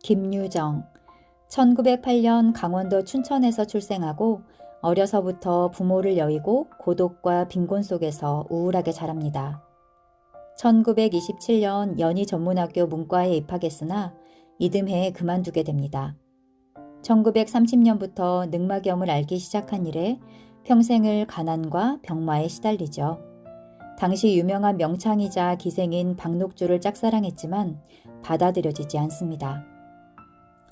김유정, 1908년 강원도 춘천에서 출생하고 어려서부터 부모를 여의고 고독과 빈곤 속에서 우울하게 자랍니다. 1927년 연희전문학교 문과에 입학했으나 이듬해 그만두게 됩니다. 1930년부터 늑막염을 앓기 시작한 이래 평생을 가난과 병마에 시달리죠. 당시 유명한 명창이자 기생인 박록주를 짝사랑했지만 받아들여지지 않습니다.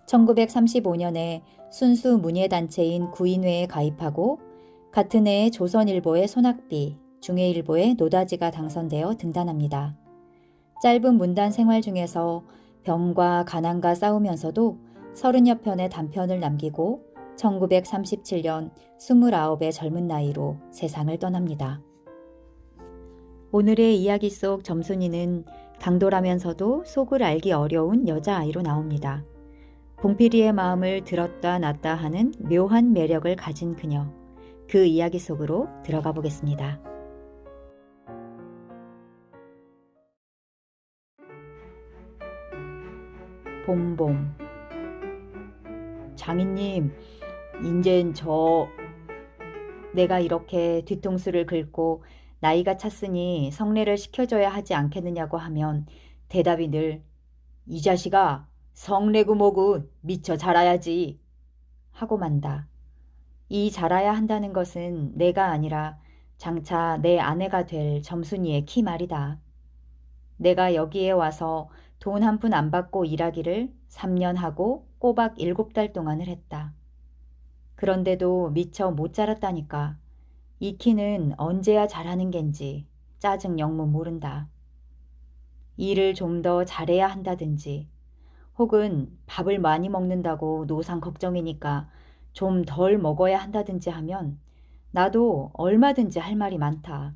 1935년에 순수 문예단체인 구인회에 가입하고 같은 해에 조선일보의 손학비, 중해일보의 노다지가 당선되어 등단합니다. 짧은 문단 생활 중에서 병과 가난과 싸우면서도 30여 편의 단편을 남기고 1937년 29의 젊은 나이로 세상을 떠납니다. 오늘의 이야기 속 점순이는 당돌하면서도 속을 알기 어려운 여자아이로 나옵니다. 봉필이의 마음을 들었다 놨다 하는 묘한 매력을 가진 그녀, 그 이야기 속으로 들어가 보겠습니다. 봄봄. 장인님, 인젠 내가 이렇게 뒤통수를 긁고 나이가 찼으니 성례를 시켜줘야 하지 않겠느냐고 하면 대답이 늘 이 자식아, 성례구 뭐구 미처 자라야지 하고 만다. 이 자라야 한다는 것은 내가 아니라 장차 내 아내가 될 점순이의 키 말이다. 내가 여기에 와서 돈 한 푼 안 받고 일하기를 3년 하고 꼬박 7달 동안을 했다. 그런데도 미처 못 자랐다니까. 이 키는 언제야 자라는 겐지 짜증 영문 모른다. 일을 좀 더 잘해야 한다든지 혹은 밥을 많이 먹는다고 노상 걱정이니까 좀 덜 먹어야 한다든지 하면 나도 얼마든지 할 말이 많다.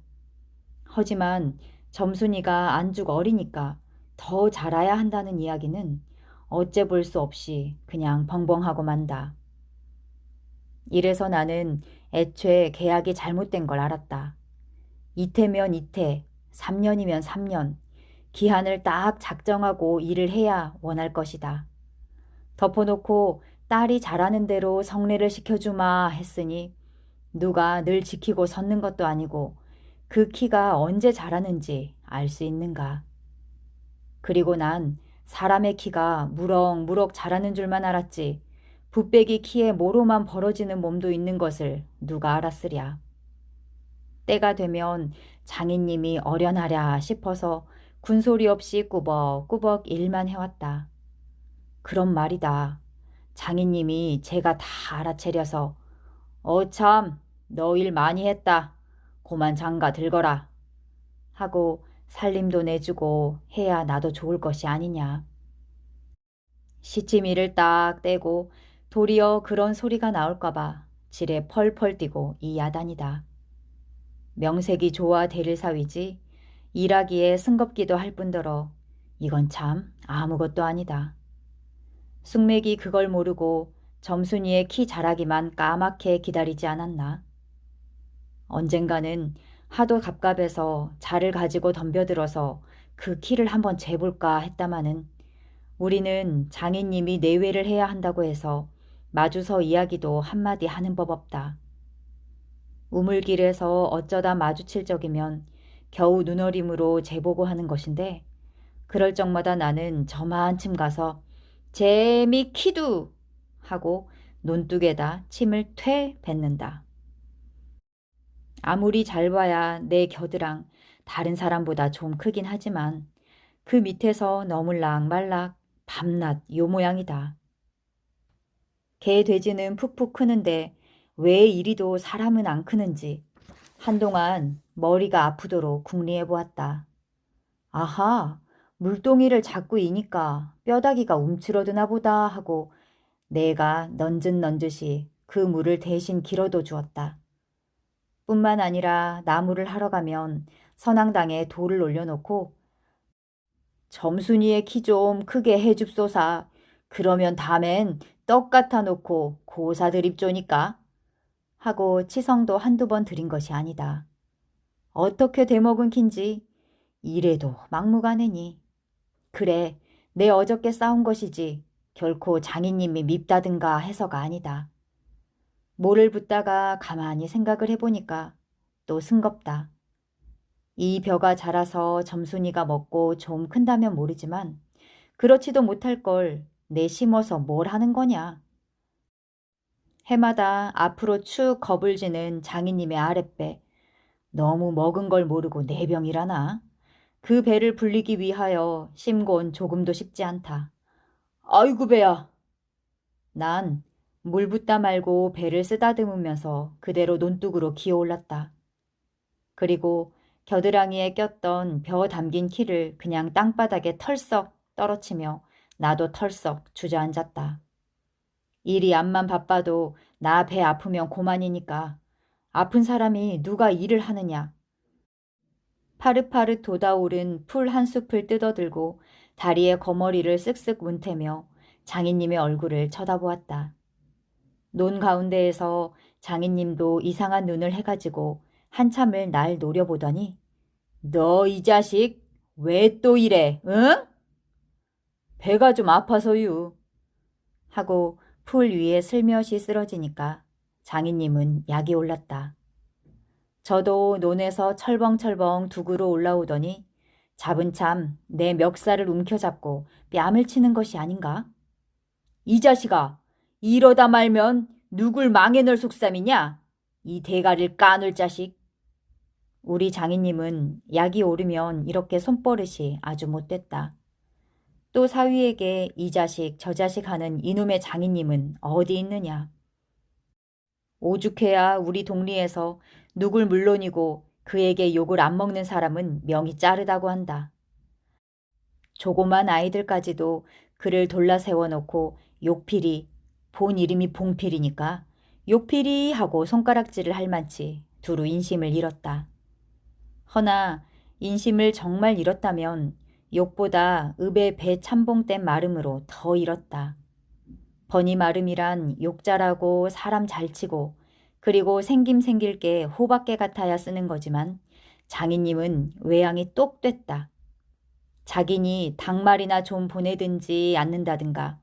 하지만 점순이가 안죽 어리니까 더 자라야 한다는 이야기는 어째 볼 수 없이 그냥 벙벙하고 만다. 이래서 나는 애초에 계약이 잘못된 걸 알았다. 이태면 이태, 3년이면 3년, 기한을 딱 작정하고 일을 해야 원할 것이다. 덮어놓고 딸이 잘하는 대로 성례를 시켜주마 했으니 누가 늘 지키고 섰는 것도 아니고 그 키가 언제 자라는지 알 수 있는가. 그리고 난 사람의 키가 무럭무럭 자라는 줄만 알았지 붓배기 키에 모로만 벌어지는 몸도 있는 것을 누가 알았으랴. 때가 되면 장인님이 어련하랴 싶어서 군소리 없이 꾸벅꾸벅 일만 해왔다. 그런 말이다. 장인님이 제가 다 알아채려서 참, 너 일 많이 했다. 고만 장가 들거라. 하고 살림도 내주고 해야 나도 좋을 것이 아니냐. 시치미를 딱 떼고 도리어 그런 소리가 나올까봐 지레 펄펄 뛰고 이 야단이다. 명색이 좋아 대릴사위지 일하기에 승겁기도 할 뿐더러 이건 참 아무것도 아니다. 숙맥이 그걸 모르고 점순이의 키 자라기만 까맣게 기다리지 않았나. 언젠가는 하도 갑갑해서 자를 가지고 덤벼들어서 그 키를 한번 재볼까 했다마는 우리는 장인님이 내외를 해야 한다고 해서 마주서 이야기도 한마디 하는 법 없다. 우물길에서 어쩌다 마주칠 적이면 겨우 눈어림으로 재보고 하는 것인데 그럴 적마다 나는 저만침 가서 재미 키두 하고 논둑에다 침을 퇴 뱉는다. 아무리 잘 봐야 내 겨드랑 다른 사람보다 좀 크긴 하지만 그 밑에서 너물락 말락 밤낮 요 모양이다. 개 돼지는 푹푹 크는데 왜 이리도 사람은 안 크는지 한동안 머리가 아프도록 궁리해 보았다. 아하, 물동이를 자꾸 이니까 뼈다귀가 움츠러드나 보다 하고 내가 넌짓넌짓이 그 물을 대신 길어도 주었다. 뿐만 아니라 나무를 하러 가면 선앙당에 돌을 올려놓고 점순이의 키 좀 크게 해줍소사. 그러면 다음엔 떡 갖다 놓고 고사 드립조니까 하고 치성도 한두 번 드린 것이 아니다. 어떻게 대먹은 킨지 이래도 막무가내니 그래, 내 어저께 싸운 것이지 결코 장인님이 밉다든가 해서가 아니다. 뭐를 붓다가 가만히 생각을 해보니까 또 승겁다. 이 벼가 자라서 점순이가 먹고 좀 큰다면 모르지만 그렇지도 못할 걸 내 심어서 뭘 하는 거냐. 해마다 앞으로 축 겁을 지는 장인님의 아랫배. 너무 먹은 걸 모르고 내병이라나. 그 배를 불리기 위하여 심곤 조금도 쉽지 않다. 아이고 배야. 난 물 붓다 말고 배를 쓰다듬으면서 그대로 논둑으로 기어올랐다. 그리고 겨드랑이에 꼈던 벼 담긴 키를 그냥 땅바닥에 털썩 떨어치며 나도 털썩 주저앉았다. 일이 암만 바빠도 나 배 아프면 고만이니까 아픈 사람이 누가 일을 하느냐. 파릇파릇 돋아오른 풀 한 숲을 뜯어들고 다리에 거머리를 쓱쓱 문태며 장인님의 얼굴을 쳐다보았다. 논 가운데에서 장인님도 이상한 눈을 해가지고 한참을 날 노려보더니 너 이 자식 왜 또 이래, 응? 배가 좀 아파서유. 하고 풀 위에 슬며시 쓰러지니까 장인님은 약이 올랐다. 저도 논에서 철벙철벙 둑으로 올라오더니 잡은 참 내 멱살을 움켜잡고 뺨을 치는 것이 아닌가? 이 자식아, 이러다 말면 누굴 망해 널 속삼이냐? 이 대가리를 까눌 자식. 우리 장인님은 약이 오르면 이렇게 손버릇이 아주 못됐다. 또 사위에게 이 자식 저 자식 하는 이놈의 장인님은 어디 있느냐. 오죽해야 우리 동리에서 누굴 물론이고 그에게 욕을 안 먹는 사람은 명이 짜르다고 한다. 조그만 아이들까지도 그를 돌라 세워놓고 욕필이, 본 이름이 봉필이니까 욕필이 하고 손가락질을 할 만치 두루 인심을 잃었다. 허나 인심을 정말 잃었다면 욕보다 읍의 배 참봉댐 마름으로 더 잃었다. 버니 마름이란 욕 잘하고 사람 잘 치고 그리고 생김 생길 게 호박개 같아야 쓰는 거지만 장인님은 외양이 똑 됐다. 자기니 닭말이나 좀 보내든지 않는다든가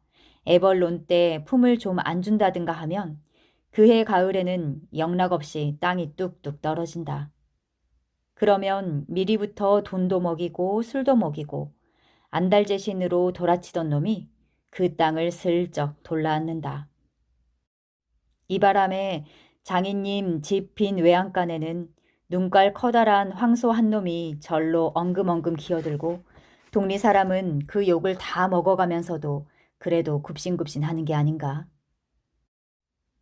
애벌론 때 품을 좀 안 준다든가 하면 그해 가을에는 영락없이 땅이 뚝뚝 떨어진다. 그러면 미리부터 돈도 먹이고 술도 먹이고 안달재신으로 돌아치던 놈이 그 땅을 슬쩍 돌라앉는다. 이 바람에 장인님 집 빈 외양간에는 눈깔 커다란 황소 한 놈이 절로 엉금엉금 기어들고 동리 사람은 그 욕을 다 먹어가면서도 그래도 굽신굽신 하는 게 아닌가.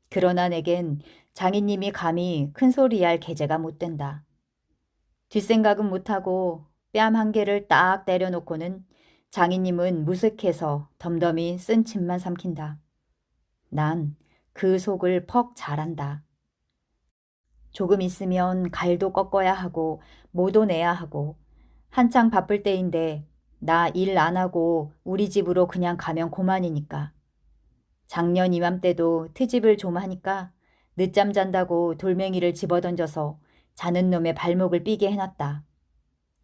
그러나 내겐 장인님이 감히 큰 소리할 계제가 못 된다. 뒷생각은 못하고 뺨 한 개를 딱 때려놓고는 장인님은 무색해서 덤덤히 쓴 침만 삼킨다. 난 그 속을 퍽 잘한다. 조금 있으면 갈도 꺾어야 하고 모도 내야 하고 한창 바쁠 때인데 나 일 안 하고 우리 집으로 그냥 가면 고만이니까. 작년 이맘때도 트집을 좀 하니까 늦잠 잔다고 돌멩이를 집어던져서 자는 놈의 발목을 삐게 해놨다.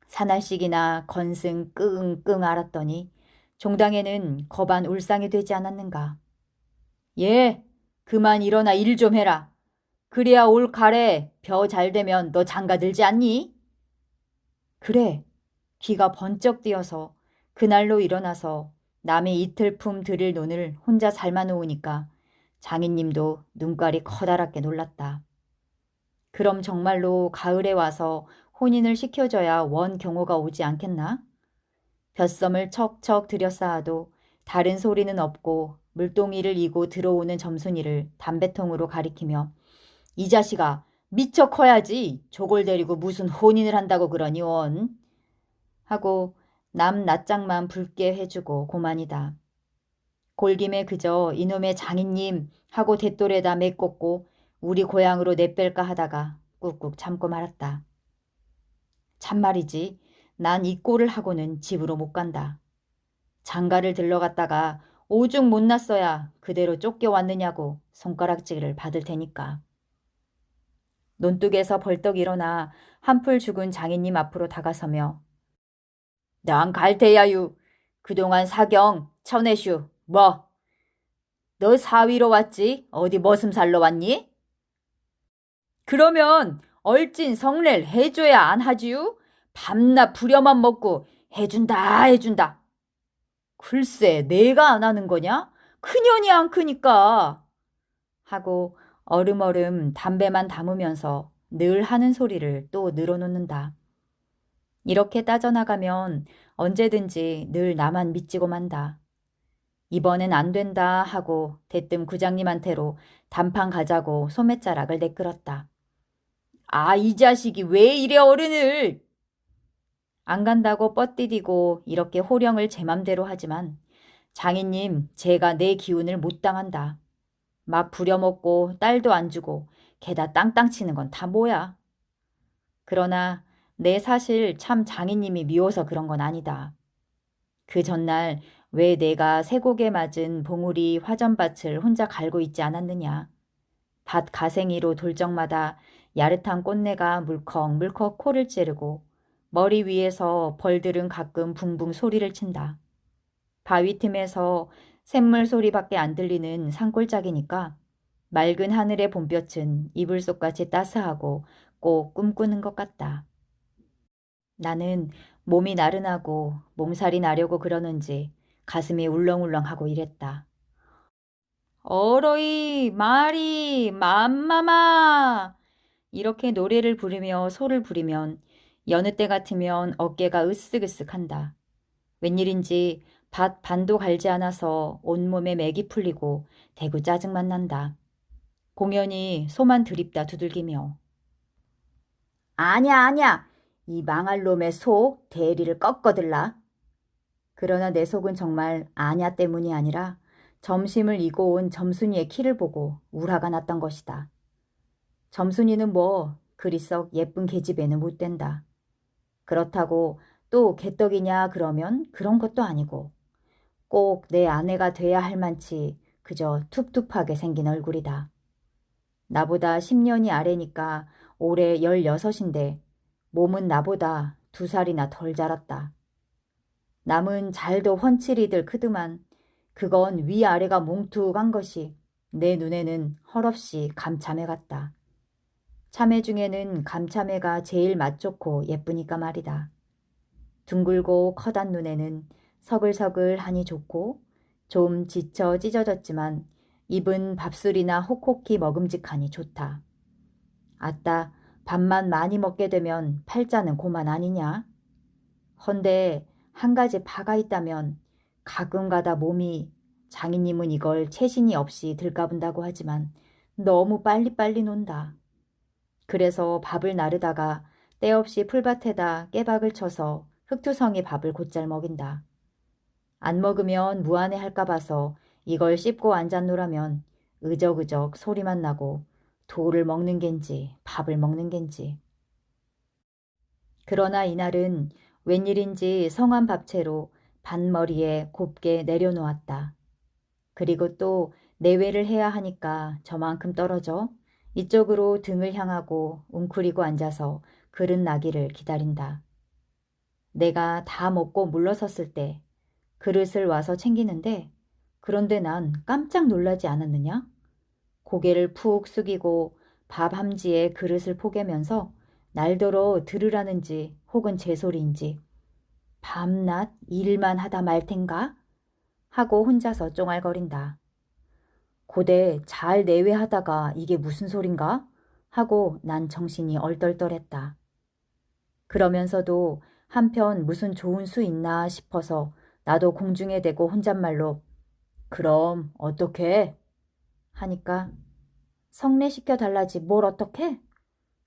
사날씩이나 건승 끙끙 앓았더니 종당에는 거반 울상이 되지 않았는가. 예, 그만 일어나 일 좀 해라. 그래야 올 가래 벼 잘 되면 너 장가 들지 않니? 그래, 귀가 번쩍 뛰어서 그날로 일어나서 남의 이틀 품 들일 논을 혼자 삶아놓으니까 장인님도 눈깔이 커다랗게 놀랐다. 그럼 정말로 가을에 와서 혼인을 시켜줘야 원 경호가 오지 않겠나? 볕섬을 척척 들여쌓아도 다른 소리는 없고 물동이를 이고 들어오는 점순이를 담배통으로 가리키며 이 자식아 미쳐 커야지 저걸 데리고 무슨 혼인을 한다고 그러니 원 하고 남 낯짝만 붉게 해주고 고만이다. 골김에 그저 이놈의 장인님 하고 대돌에다 메꽂고 우리 고향으로 내뺄까 하다가 꾹꾹 참고 말았다. 참말이지 난 이 꼴을 하고는 집으로 못 간다. 장가를 들러갔다가 오죽 못났어야 그대로 쫓겨왔느냐고 손가락질을 받을 테니까. 논둑에서 벌떡 일어나 한풀 죽은 장인님 앞으로 다가서며 난 갈 테야유. 그동안 사경, 천혜슈, 뭐? 너 사위로 왔지? 어디 머슴 살러 왔니? 그러면 얼찐 성례를 해줘야 안 하지요? 밤낮 부려만 먹고 해준다 해준다. 글쎄 내가 안 하는 거냐? 큰년이 안 크니까. 하고 얼음얼음 담배만 담으면서 늘 하는 소리를 또 늘어놓는다. 이렇게 따져나가면 언제든지 늘 나만 믿지고 만다. 이번엔 안 된다 하고 대뜸 구장님한테로 단판 가자고 소매자락을 내끌었다. 아, 이 자식이 왜 이래 어른을! 안 간다고 뻗디디고 이렇게 호령을 제 맘대로 하지만 장인님 제가 내 기운을 못 당한다. 막 부려먹고 딸도 안 주고 게다 땅땅 치는 건 다 뭐야. 그러나 내 사실 참 장인님이 미워서 그런 건 아니다. 그 전날 왜 내가 쇠고개 맞은 봉우리 화전밭을 혼자 갈고 있지 않았느냐. 밭 가생이로 돌 적마다 야릇한 꽃내가 물컥물컥 코를 찌르고 머리 위에서 벌들은 가끔 붕붕 소리를 친다. 바위 틈에서 샘물 소리밖에 안 들리는 산골짜기니까 맑은 하늘의 봄볕은 이불 속같이 따스하고 꼭 꿈꾸는 것 같다. 나는 몸이 나른하고 몸살이 나려고 그러는지 가슴이 울렁울렁하고 이랬다. 어러이 마리 맘마마 이렇게 노래를 부르며 소를 부리면 여느 때 같으면 어깨가 으쓱으쓱한다. 웬일인지 밭 반도 갈지 않아서 온몸에 맥이 풀리고 대구 짜증만 난다. 공연히 소만 드립다 두들기며 아냐 아냐 이 망할 놈의 소 대리를 꺾어들라. 그러나 내 속은 정말 아냐 때문이 아니라 점심을 이고 온 점순이의 키를 보고 우라가 났던 것이다. 점순이는 뭐 그리 썩 예쁜 계집애는 못 된다. 그렇다고 또 개떡이냐 그러면 그런 것도 아니고 꼭 내 아내가 돼야 할 만치 그저 툭툭하게 생긴 얼굴이다. 나보다 10년이 아래니까 올해 16인데 몸은 나보다 2살이나 덜 자랐다. 남은 잘도 훤칠이들 크드만 그건 위아래가 뭉툭한 것이 내 눈에는 헐없이 감참해 같다. 참외 중에는 감참외가 제일 맛 좋고 예쁘니까 말이다. 둥글고 커단 눈에는 서글서글하니 좋고 좀 지쳐 찢어졌지만 입은 밥술이나 혹혹히 먹음직하니 좋다. 아따 밥만 많이 먹게 되면 팔자는 고만 아니냐? 헌데 한 가지 파가 있다면 가끔가다 몸이 장인님은 이걸 채신이 없이 들까분다고 하지만 너무 빨리빨리 논다. 그래서 밥을 나르다가 때없이 풀밭에다 깨박을 쳐서 흑투성이 밥을 곧잘 먹인다. 안 먹으면 무안해 할까 봐서 이걸 씹고 앉았노라면 으적으적 소리만 나고 돌을 먹는 겐지 밥을 먹는 겐지. 그러나 이날은 웬일인지 성한 밥채로 반머리에 곱게 내려놓았다. 그리고 또 내외를 해야 하니까 저만큼 떨어져 이쪽으로 등을 향하고 웅크리고 앉아서 그릇 나기를 기다린다. 내가 다 먹고 물러섰을 때 그릇을 와서 챙기는데 그런데 난 깜짝 놀라지 않았느냐? 고개를 푹 숙이고 밥 함지에 그릇을 포개면서 날더러 들으라는지 혹은 제 소리인지 밤낮 일만 하다 말 텐가? 하고 혼자서 쫑알거린다. 고대 잘 내외하다가 이게 무슨 소린가? 하고 난 정신이 얼떨떨했다. 그러면서도 한편 무슨 좋은 수 있나 싶어서 나도 공중에 대고 혼잣말로 그럼 어떻게? 하니까 성례시켜 달라지 뭘 어떻게?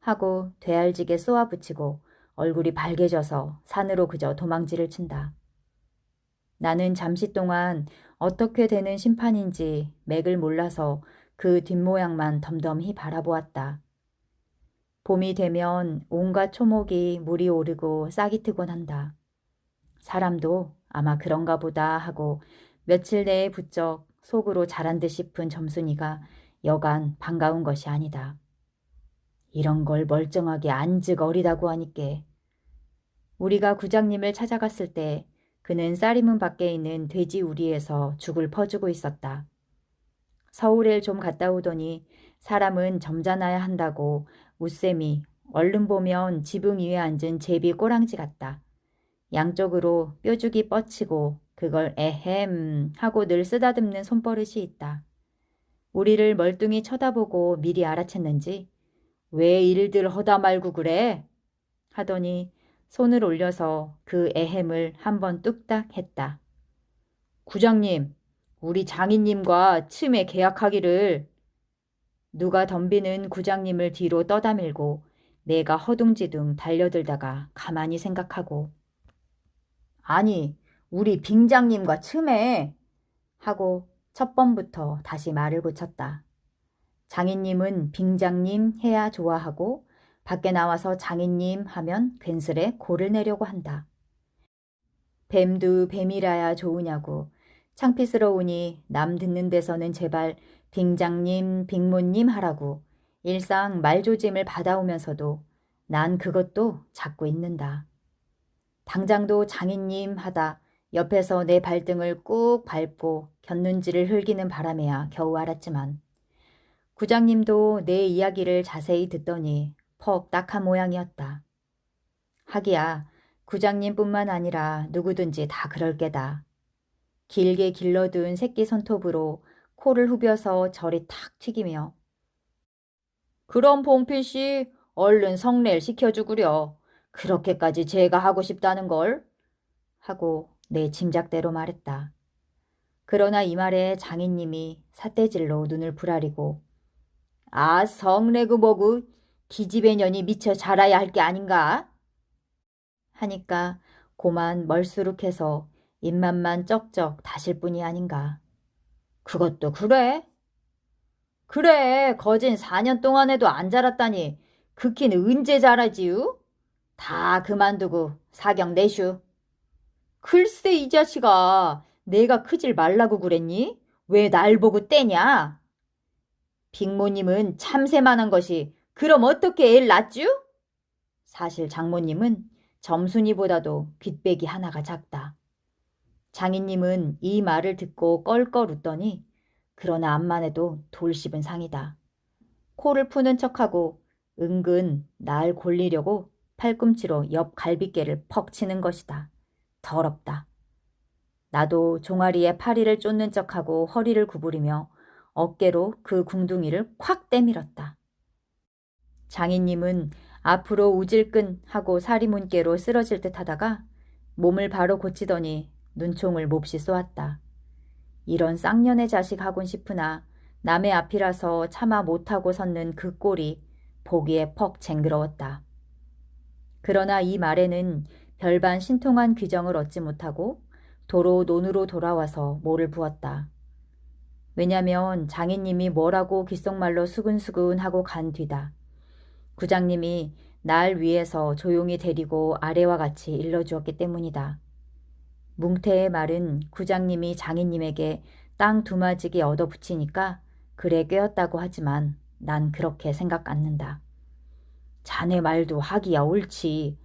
하고 되알지게 쏘아붙이고 얼굴이 발개져서 산으로 그저 도망질을 친다. 나는 잠시 동안 어떻게 되는 심판인지 맥을 몰라서 그 뒷모양만 덤덤히 바라보았다. 봄이 되면 온갖 초목이 물이 오르고 싹이 트곤 한다. 사람도 아마 그런가 보다 하고 며칠 내에 부쩍 속으로 자란 듯 싶은 점순이가 여간 반가운 것이 아니다. 이런 걸 멀쩡하게 안즉 어리다고 하니께 우리가 구장님을 찾아갔을 때 그는 쌀이문 밖에 있는 돼지 우리에서 죽을 퍼주고 있었다. 서울에 좀 갔다 오더니 사람은 점잖아야 한다고 웃샘이 얼른 보면 지붕 위에 앉은 제비 꼬랑지 같다. 양쪽으로 뾰족이 뻗치고 그걸 에헴 하고 늘 쓰다듬는 손버릇이 있다. 우리를 멀뚱히 쳐다보고 미리 알아챘는지 왜 일들 허다 말고 그래? 하더니 손을 올려서 그 에헴을 한번 뚝딱 했다. 구장님, 우리 장인님과 춤에 계약하기를. 누가 덤비는 구장님을 뒤로 떠다밀고 내가 허둥지둥 달려들다가 가만히 생각하고 아니, 우리 빙장님과 춤에 하고 첫 번부터 다시 말을 붙였다. 장인님은 빙장님 해야 좋아하고 밖에 나와서 장인님 하면 괜스레 골을 내려고 한다. 뱀도 뱀이라야 좋으냐고 창피스러우니 남 듣는 데서는 제발 빙장님, 빙모님 하라고 일상 말조짐을 받아오면서도 난 그것도 찾고 있는다. 당장도 장인님 하다 옆에서 내 발등을 꾹 밟고 곁눈질을 흘기는 바람에야 겨우 알았지만 구장님도 내 이야기를 자세히 듣더니 퍽 딱한 모양이었다. 하기야 구장님뿐만 아니라 누구든지 다 그럴 게다. 길게 길러둔 새끼 손톱으로 코를 후벼서 저리 탁 튀기며 그럼 봉필씨 얼른 성례를 시켜주구려. 그렇게까지 제가 하고 싶다는 걸? 하고 내 짐작대로 말했다. 그러나 이 말에 장인님이 삿대질로 눈을 부라리고 아 성례구 뭐구 기집애 년이 미쳐 자라야 할 게 아닌가? 하니까 고만 멀수룩해서 입맛만 쩍쩍 다실 뿐이 아닌가. 그것도 그래? 그래 거진 4년 동안에도 안 자랐다니 그 키는 언제 자라지유? 다 그만두고 사경 내슈. 글쎄 이 자식아 내가 크질 말라고 그랬니? 왜 날 보고 떼냐? 빅모님은 참새만한 것이 그럼 어떻게 애를 낳쥬? 사실 장모님은 점순이보다도 귓배기 하나가 작다. 장인님은 이 말을 듣고 껄껄 웃더니 그러나 암만 해도 돌 씹은 상이다. 코를 푸는 척하고 은근 날 골리려고 팔꿈치로 옆 갈비뼈를 퍽 치는 것이다. 더럽다. 나도 종아리에 파리를 쫓는 척하고 허리를 구부리며 어깨로 그 궁둥이를 콱 때밀었다. 장인님은 앞으로 우질끈 하고 사리문개로 쓰러질 듯 하다가 몸을 바로 고치더니 눈총을 몹시 쏘았다. 이런 쌍년의 자식 하곤 싶으나 남의 앞이라서 차마 못하고 섰는 그 꼴이 보기에 퍽 쟁그러웠다. 그러나 이 말에는 별반 신통한 규정을 얻지 못하고 도로 논으로 돌아와서 모를 부었다. 왜냐면 장인님이 뭐라고 귓속말로 수근수근하고 간 뒤다. 구장님이 날 위해서 조용히 데리고 아래와 같이 일러주었기 때문이다. 뭉태의 말은 구장님이 장인님에게 땅 두마지기 얻어붙이니까 그래 꿰었다고 하지만 난 그렇게 생각 않는다. 자네 말도 하기야 옳지.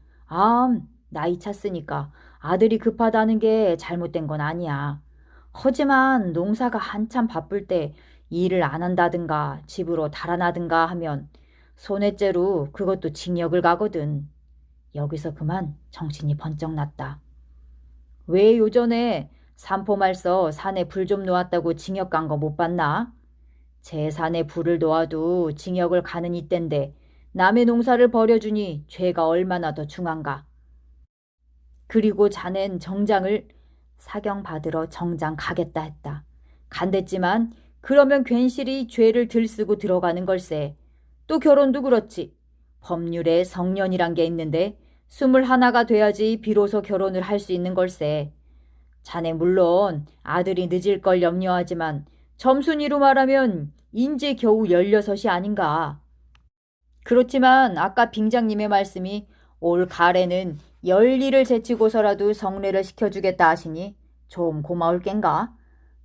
나이 찼으니까 아들이 급하다는 게 잘못된 건 아니야. 하지만 농사가 한참 바쁠 때 일을 안 한다든가 집으로 달아나든가 하면 손해째로 그것도 징역을 가거든. 여기서 그만 정신이 번쩍 났다. 왜 요전에 산포말서 산에 불 좀 놓았다고 징역 간 거 못 봤나? 제 산에 불을 놓아도 징역을 가는 이땐데 남의 농사를 버려주니 죄가 얼마나 더 중한가. 그리고 자넨 정장을 사경 받으러 정장 가겠다 했다. 간댔지만 그러면 괜시리 죄를 들쓰고 들어가는 걸세. 또 결혼도 그렇지. 법률에 성년이란 게 있는데 21가 돼야지 비로소 결혼을 할 수 있는 걸세. 자네 물론 아들이 늦을 걸 염려하지만 점순이로 말하면 인제 겨우 16이 아닌가. 그렇지만 아까 빙장님의 말씀이 올 가래는 12을 제치고서라도 성례를 시켜주겠다 하시니 좀 고마울 겐가?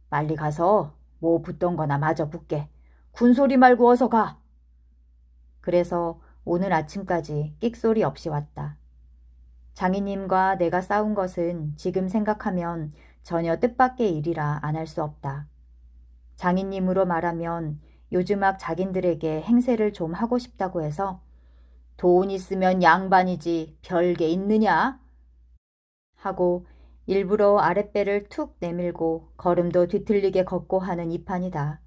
빨리 가서 뭐 붙던 거나 마저 붙게. 군소리 말고 어서 가. 그래서 오늘 아침까지 끽소리 없이 왔다. 장인님과 내가 싸운 것은 지금 생각하면 전혀 뜻밖의 일이라 안 할 수 없다. 장인님으로 말하면 요즘학 자긴들에게 행세를 좀 하고 싶다고 해서 돈 있으면 양반이지 별게 있느냐? 하고 일부러 아랫배를 툭 내밀고 걸음도 뒤틀리게 걷고 하는 이 판이다.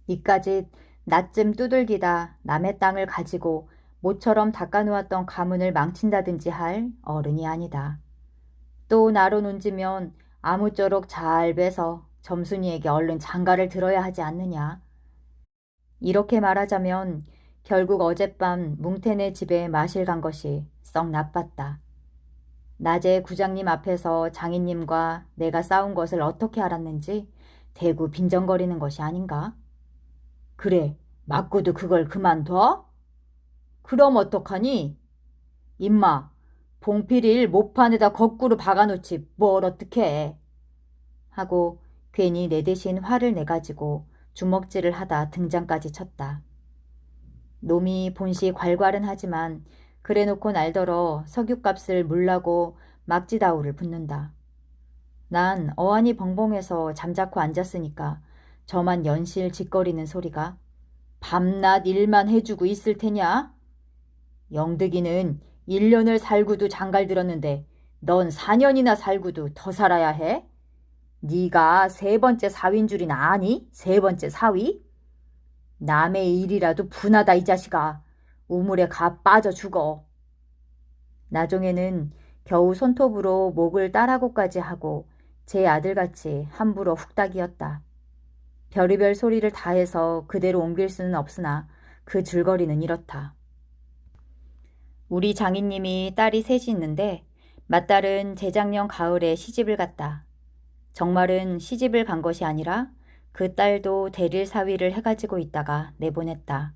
이까짓 낯좀 두들기다 남의 땅을 가지고 모처럼 닦아놓았던 가문을 망친다든지 할 어른이 아니다. 또 나로 논지면 아무쪼록 잘 베서 점순이에게 얼른 장가를 들어야 하지 않느냐. 이렇게 말하자면 결국 어젯밤 뭉태네 집에 마실 간 것이 썩 나빴다. 낮에 구장님 앞에서 장인님과 내가 싸운 것을 어떻게 알았는지 대구 빈정거리는 것이 아닌가? 그래, 맞고도 그걸 그만둬? 그럼 어떡하니? 임마, 봉필일 모판에다 거꾸로 박아놓지 뭘 어떡해. 하고 괜히 내 대신 화를 내가지고 주먹질을 하다 등장까지 쳤다. 놈이 본시 괄괄은 하지만 그래놓고 날더러 석유값을 물라고 막지다우를 붙는다. 난 어안이 벙벙해서 잠자코 앉았으니까 저만 연실 짓거리는 소리가 밤낮 일만 해주고 있을 테냐? 영득이는 1년을 살고도 장갈 들었는데 넌 4년이나 살고도 더 살아야 해? 네가 세 번째 사위인 줄이나 아니? 세 번째 사위? 남의 일이라도 분하다 이 자식아. 우물에 가 빠져 죽어. 나중에는 겨우 손톱으로 목을 따라고까지 하고 제 아들같이 함부로 훅닥이었다. 별의별 소리를 다해서 그대로 옮길 수는 없으나 그 줄거리는 이렇다. 우리 장인님이 딸이 셋이 있는데 맏딸은 재작년 가을에 시집을 갔다. 정말은 시집을 간 것이 아니라 그 딸도 대릴 사위를 해가지고 있다가 내보냈다.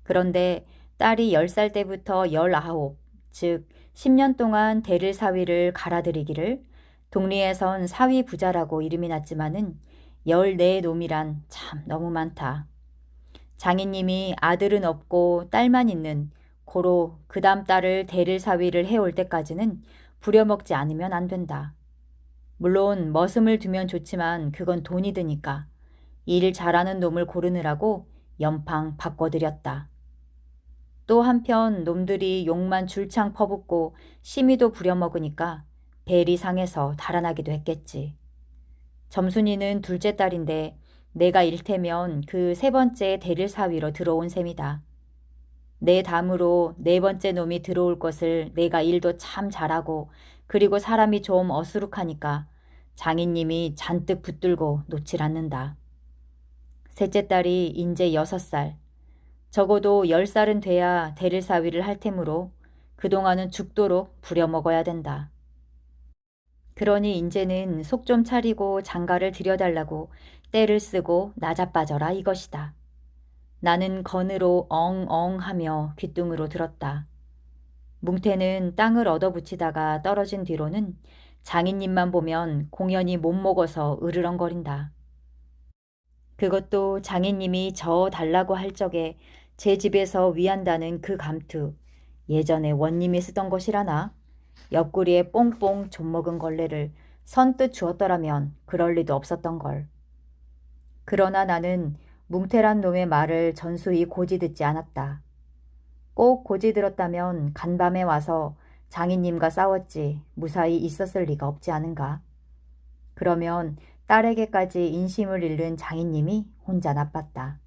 그런데 딸이 10살 때부터 19, 즉 10년 동안 대릴 사위를 갈아들이기를 동리에선 사위 부자라고 이름이 났지만은 14놈이란 참 너무 많다. 장인님이 아들은 없고 딸만 있는 고로 그 다음 딸을 대릴 사위를 해올 때까지는 부려먹지 않으면 안 된다. 물론 머슴을 두면 좋지만 그건 돈이 드니까 일 잘하는 놈을 고르느라고 연팡 바꿔드렸다. 또 한편 놈들이 욕만 줄창 퍼붓고 심의도 부려먹으니까 벨이 상해서 달아나기도 했겠지. 점순이는 둘째 딸인데 내가 일테면 그 세 번째 대릴 사위로 들어온 셈이다. 내 담으로 네 번째 놈이 들어올 것을 내가 일도 참 잘하고 그리고 사람이 좀 어수룩하니까 장인님이 잔뜩 붙들고 놓질 않는다. 셋째 딸이 인제 6살, 적어도 10살은 돼야 대릴 사위를 할 테므로 그동안은 죽도록 부려먹어야 된다. 그러니 인제는 속 좀 차리고 장가를 들여달라고 때를 쓰고 나자빠져라 이것이다. 나는 건으로 엉엉하며 귓등으로 들었다. 뭉태는 땅을 얻어붙이다가 떨어진 뒤로는 장인님만 보면 공연히 못 먹어서 으르렁거린다. 그것도 장인님이 저 달라고 할 적에 제 집에서 위한다는 그 감투, 예전에 원님이 쓰던 것이라나 옆구리에 뽕뽕 좀먹은 걸레를 선뜻 주었더라면 그럴 리도 없었던 걸. 그러나 나는 뭉태란 놈의 말을 전수히 고지 듣지 않았다. 꼭 고지 들었다면 간밤에 와서 장인님과 싸웠지 무사히 있었을 리가 없지 않은가. 그러면 딸에게까지 인심을 잃는 장인님이 혼자 나빴다.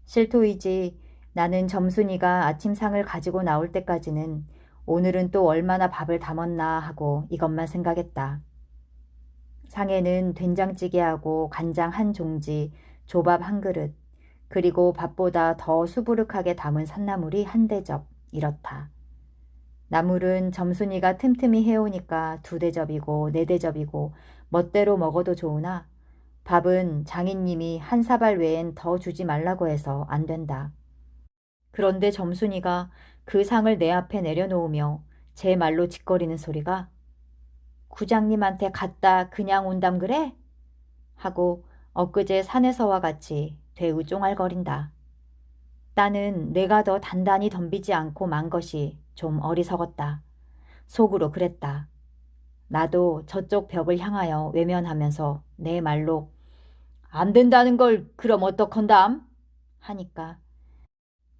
실토이지 나는 점순이가 아침상을 가지고 나올 때까지는 오늘은 또 얼마나 밥을 담았나 하고 이것만 생각했다. 상에는 된장찌개하고 간장 한 종지, 조밥 한 그릇, 그리고 밥보다 더 수부룩하게 담은 산나물이 한 대접, 이렇다. 나물은 점순이가 틈틈이 해오니까 2대접이고 4대접이고 멋대로 먹어도 좋으나 밥은 장인님이 한 사발 외엔 더 주지 말라고 해서 안 된다. 그런데 점순이가 그 상을 내 앞에 내려놓으며 제 말로 짓거리는 소리가 구장님한테 갔다 그냥 온담 그래? 하고 엊그제 산에서와 같이 되우 쫑알거린다. 따는 내가 더 단단히 덤비지 않고 만 것이 좀 어리석었다. 속으로 그랬다. 나도 저쪽 벽을 향하여 외면하면서 내 말로 안 된다는 걸 그럼 어떡한담? 하니까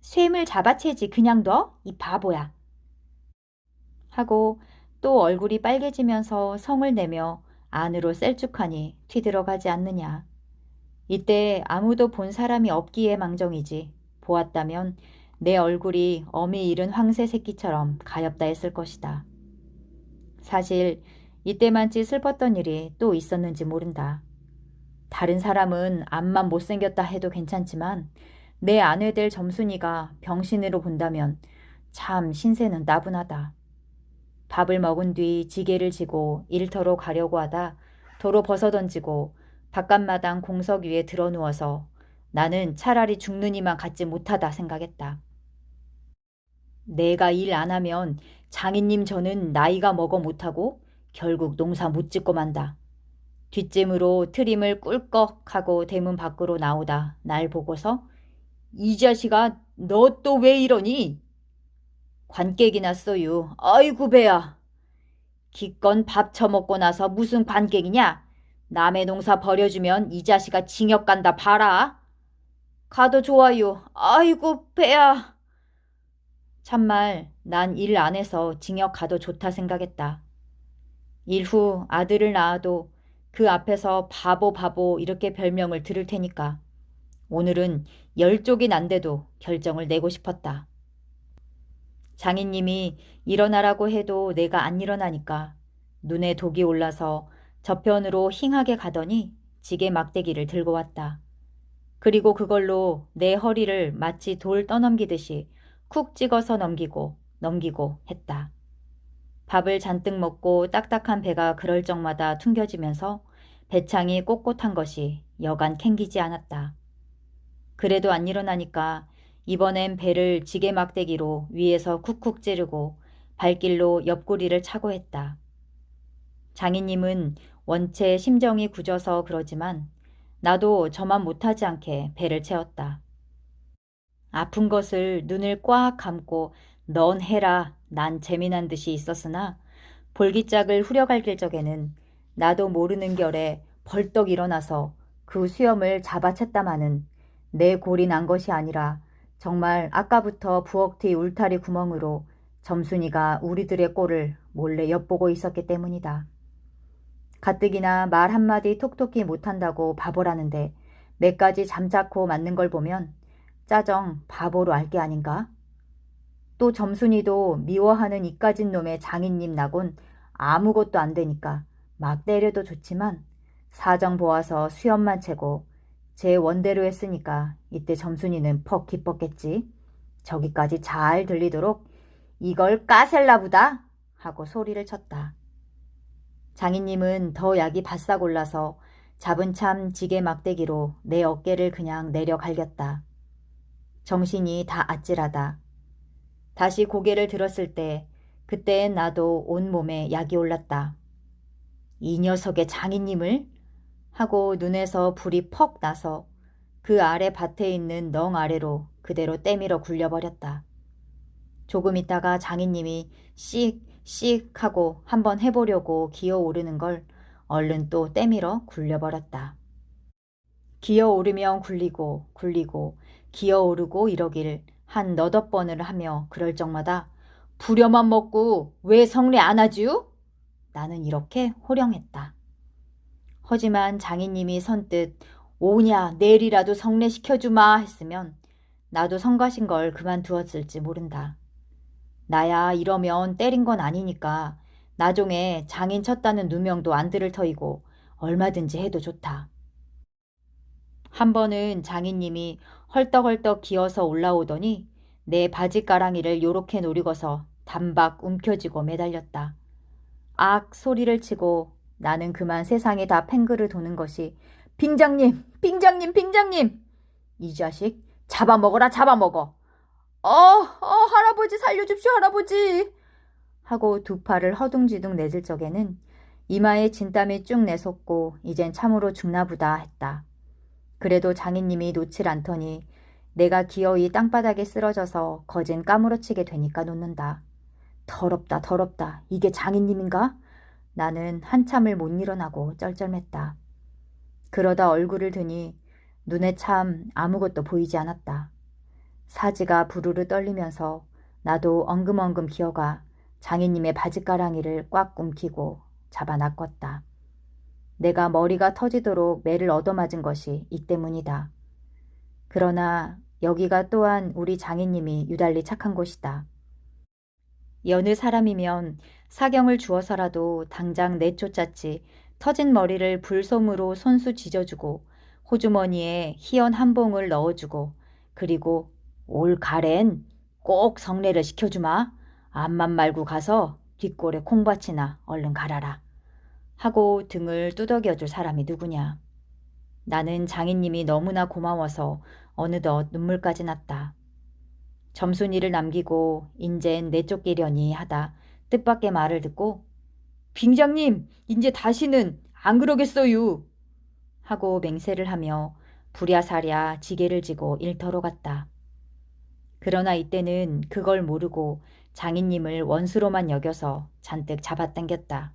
쇠물 잡아채지 그냥 둬? 이 바보야. 하고 또 얼굴이 빨개지면서 성을 내며 안으로 셀쭉하니 튀들어가지 않느냐. 이때 아무도 본 사람이 없기에 망정이지. 보았다면 내 얼굴이 어미 잃은 황새 새끼처럼 가엾다 했을 것이다. 사실 이때만치 슬펐던 일이 또 있었는지 모른다. 다른 사람은 앞만 못생겼다 해도 괜찮지만 내 아내 될 점순이가 병신으로 본다면 참 신세는 따분하다. 밥을 먹은 뒤 지게를 지고 일터로 가려고 하다 도로 벗어던지고 바깥마당 공석 위에 드러누워서 나는 차라리 죽는 이만 갖지 못하다 생각했다. 내가 일 안 하면 장인님 저는 나이가 먹어 못하고 결국 농사 못 짓고 만다. 뒷짐으로 트림을 꿀꺽하고 대문 밖으로 나오다 날 보고서 이 자식아 너 또 왜 이러니? 관객이 났어요. 아이고 배야. 기껏 밥 처먹고 나서 무슨 관객이냐? 남의 농사 버려주면 이 자식아 징역 간다 봐라. 가도 좋아요. 아이고 배야. 참말 난 일 안 해서 징역 가도 좋다 생각했다. 일 후 아들을 낳아도 그 앞에서 바보 바보 이렇게 별명을 들을 테니까 오늘은 10쪽이 난데도 결정을 내고 싶었다. 장인님이 일어나라고 해도 내가 안 일어나니까 눈에 독이 올라서 저편으로 힝하게 가더니 지게 막대기를 들고 왔다. 그리고 그걸로 내 허리를 마치 돌 떠넘기듯이 쿡 찍어서 넘기고 했다. 밥을 잔뜩 먹고 딱딱한 배가 그럴 적마다 퉁겨지면서 배창이 꼿꼿한 것이 여간 캥기지 않았다. 그래도 안 일어나니까 이번엔 배를 지게 막대기로 위에서 쿡쿡 찌르고 발길로 옆구리를 차고 했다. 장인님은 원체 심정이 굳어서 그러지만 나도 저만 못하지 않게 배를 채웠다. 아픈 것을 눈을 꽉 감고 넌 해라 난 재미난 듯이 있었으나 볼기짝을 후려갈길 적에는 나도 모르는 결에 벌떡 일어나서 그 수염을 잡아챘다마는 내 골이 난 것이 아니라 정말 아까부터 부엌뒤 울타리 구멍으로 점순이가 우리들의 꼴을 몰래 엿보고 있었기 때문이다. 가뜩이나 말 한마디 톡톡히 못한다고 바보라는데 몇 가지 잠자코 맞는 걸 보면 짜정 바보로 알 게 아닌가? 또 점순이도 미워하는 이까진 놈의 장인님 나곤 아무것도 안 되니까 막 때려도 좋지만 사정 보아서 수염만 채고 제 원대로 했으니까 이때 점순이는 퍽 기뻤겠지. 저기까지 잘 들리도록 이걸 까셀라부다 하고 소리를 쳤다. 장인님은 더 약이 바싹 올라서 잡은 참 지게 막대기로 내 어깨를 그냥 내려 갈겼다. 정신이 다 아찔하다. 다시 고개를 들었을 때 그때엔 나도 온몸에 약이 올랐다. 이 녀석의 장인님을? 하고 눈에서 불이 퍽 나서 그 아래 밭에 있는 넝 아래로 그대로 때밀어 굴려버렸다. 조금 있다가 장인님이 씩 하고 한번 해보려고 기어오르는 걸 얼른 또 때밀어 굴려버렸다. 기어오르면 굴리고 기어오르고 이러길 한 너댓 번을 하며 그럴 적마다 부려만 먹고 왜 성례 안 하지요? 나는 이렇게 호령했다. 하지만 장인님이 선뜻 오냐 내일이라도 성례시켜주마 했으면 나도 성가신 걸 그만두었을지 모른다. 나야 이러면 때린 건 아니니까 나중에 장인 쳤다는 누명도 안 들을 터이고 얼마든지 해도 좋다. 한 번은 장인님이 헐떡헐떡 기어서 올라오더니 내 바지가랑이를 요렇게 노리고서 단박 움켜쥐고 매달렸다. 악 소리를 치고 나는 그만 세상이 다 팽글을 도는 것이 빙장님! 이 자식 잡아먹어라 잡아먹어! 할아버지 살려줍시오 할아버지! 하고 두 팔을 허둥지둥 내질 적에는 이마에 진땀이 쭉 내솟고 이젠 참으로 죽나보다 했다. 그래도 장인님이 놓질 않더니 내가 기어이 땅바닥에 쓰러져서 거진 까무러치게 되니까 놓는다. 더럽다, 더럽다. 이게 장인님인가? 나는 한참을 못 일어나고 쩔쩔맸다. 그러다 얼굴을 드니 눈에 참 아무것도 보이지 않았다. 사지가 부르르 떨리면서 나도 엉금엉금 기어가 장인님의 바짓가랑이를 꽉 움키고 잡아 낚았다. 내가 머리가 터지도록 매를 얻어맞은 것이 이 때문이다. 그러나 여기가 또한 우리 장인님이 유달리 착한 곳이다. 여느 사람이면 사경을 주어서라도 당장 내쫓았지 터진 머리를 불솜으로 손수 지져주고 호주머니에 희연 한 봉을 넣어주고 그리고 올 가랜 꼭 성례를 시켜주마. 암만 말고 가서 뒷골에 콩밭이나 얼른 갈아라. 하고 등을 두덕여줄 사람이 누구냐. 나는 장인님이 너무나 고마워서 어느덧 눈물까지 났다. 점순이를 남기고 인젠 내쫓기려니 하다 뜻밖의 말을 듣고 빙장님 인제 다시는 안 그러겠어요 하고 맹세를 하며 부랴사랴 지게를 지고 일터로 갔다. 그러나 이때는 그걸 모르고 장인님을 원수로만 여겨서 잔뜩 잡아당겼다.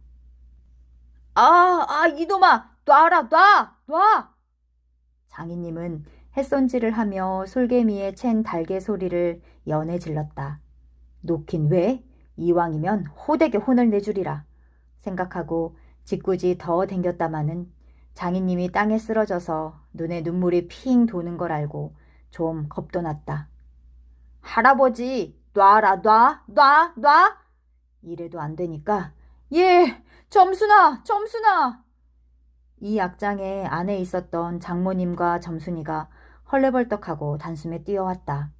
이놈아! 놔라! 놔! 장인님은 햇손질을 하며 솔개미에 챈 달개 소리를 연해 질렀다. 놓긴 왜? 이왕이면 호되게 혼을 내주리라 생각하고 짓궂이 더 댕겼다마는 장인님이 땅에 쓰러져서 눈에 눈물이 핑 도는 걸 알고 좀 겁도 났다. 할아버지 놔라 놔 이래도 안 되니까 예 점순아 이 악장에 안에 있었던 장모님과 점순이가 헐레벌떡하고 단숨에 뛰어왔다.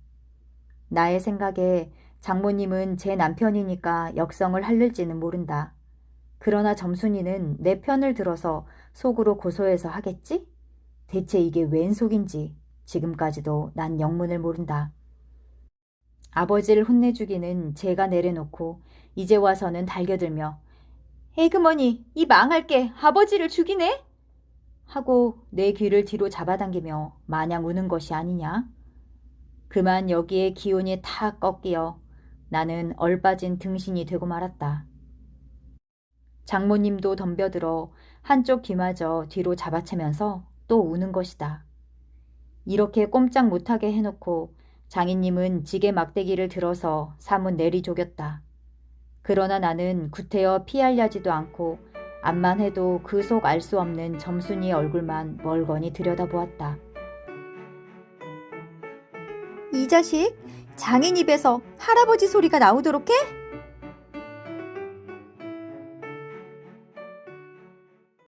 나의 생각에 장모님은 제 남편이니까 역성을 할릴지는 모른다. 그러나 점순이는 내 편을 들어서 속으로 고소해서 하겠지? 대체 이게 웬 속인지 지금까지도 난 영문을 모른다. 아버지를 혼내주기는 제가 내려놓고 이제 와서는 달겨들며 에그머니 이 망할 게 아버지를 죽이네? 하고 내 귀를 뒤로 잡아당기며 마냥 우는 것이 아니냐. 그만 여기에 기운이 탁 꺾이어 나는 얼빠진 등신이 되고 말았다. 장모님도 덤벼들어 한쪽 귀마저 뒤로 잡아채면서 또 우는 것이다. 이렇게 꼼짝 못하게 해놓고 장인님은 지게 막대기를 들어서 사문 내리조겼다. 그러나 나는 구태여 피하려지도 않고 암만 해도 그 속 알 수 없는 점순이의 얼굴만 멀거니 들여다보았다. 이 자식 장인 입에서 할아버지 소리가 나오도록 해?